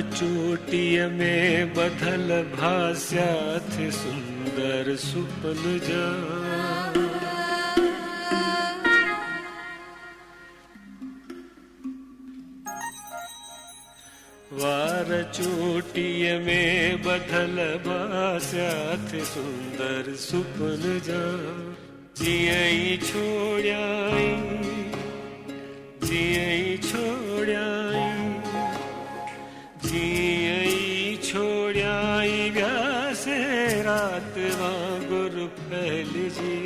चोटीअ में ॿधल भास्या थे सुंदर सुपन जा। वार चोटीअ में ॿधल भास्या थे सुंदर सुपन जा। जीअं ई छोड़ियाई जीअं ई छोड़ियाई जीअं ई छोड़ियाई व्यासे रात वांगुर फैलिजी।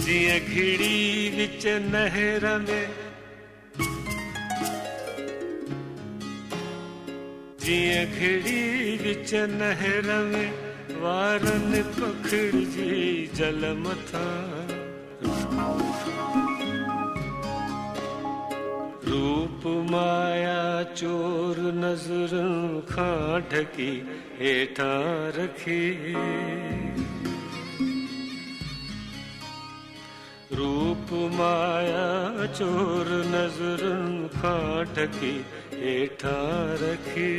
जीअं घिड़ी विच नहर में जीअं घिड़ी विच नहर में वारन पखिड़िजी जल मथां। रूप माया चोर नज़रुनि खां ढकी हेठां रखी। रूप माया चोर नज़रुनि खां ढकी हेठां रखी।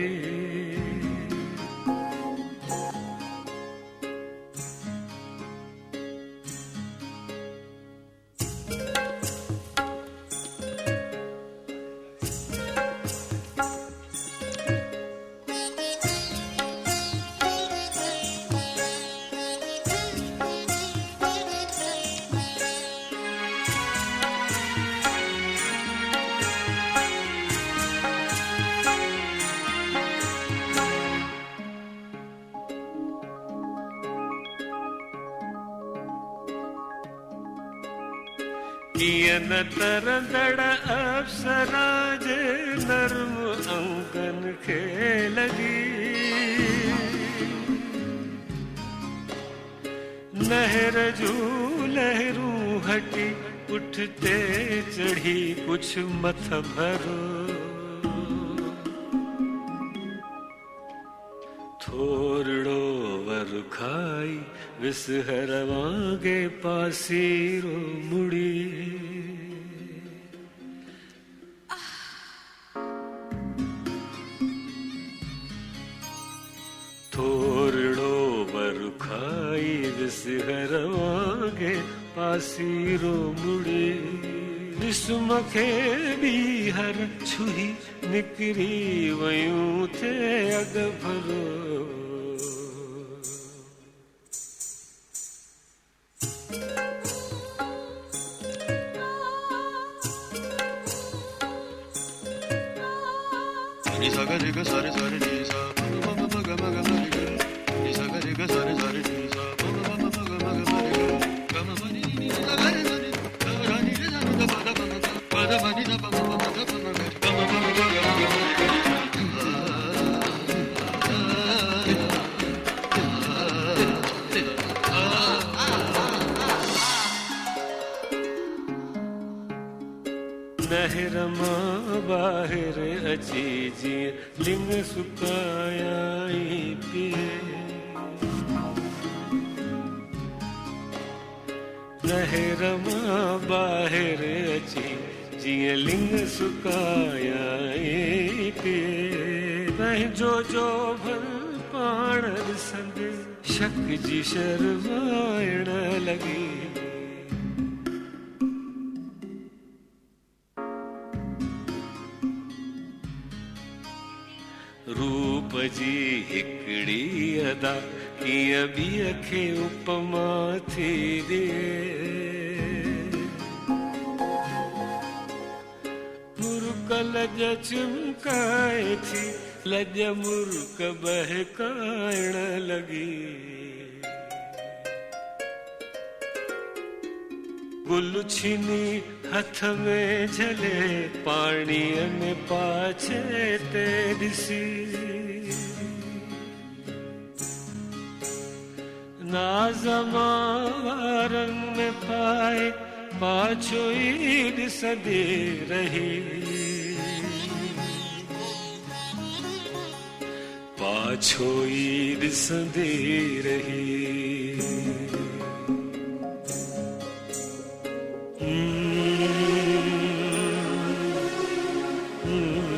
कीअं न तरंदड़ अप्सरा जे नर्म अंगन खे लॻी। नहर जूं लहरूं हटी पुठिते चढ़ी कुछ मथ भरो। थोरड़ो वर खाई विसहर वांगे पासीरो मुड़ी। थोरड़ो वर खाई विसहर वांगे पासीरो मुड़ी। जिस्म खे ॿीहर छुही निकिरी वयूं थे अॻ भरो। ni sa ga re ga sa re ni sa ma ma ma ga ma ga ma re ni sa ga re ga sa re ni sa ma ma ma ga ma ga ma re ga ma ma ni ni sa ga re ni ga ra ni re sa da ba da ba ni da ba ma ma da ba ma ga ga ma ma ga ma ga नहर मां ॿाहिर अची जीअं लिंग सुकायाई पिए। नहर मां ॿाहिर अची जीअं लिंग सुकायाई पिए। पंहिंजो जो भल पाण ॾिसंदे शक जी शर्माइण लॻी। रूप जी हिकड़ी अदा कीअं ॿिए खे उपमा थी ॾिए। मुर्क लज चिमकाए थी लज मुर्क बहकाइण लॻी। गुल छिनी हथ में झले पाणीअ में पाछे ते ॾिसी। नाज़मा वारनि में पाए पाछो ई ॾिसंदी रही। पाछो ई ॾिसंदी रही। हूँ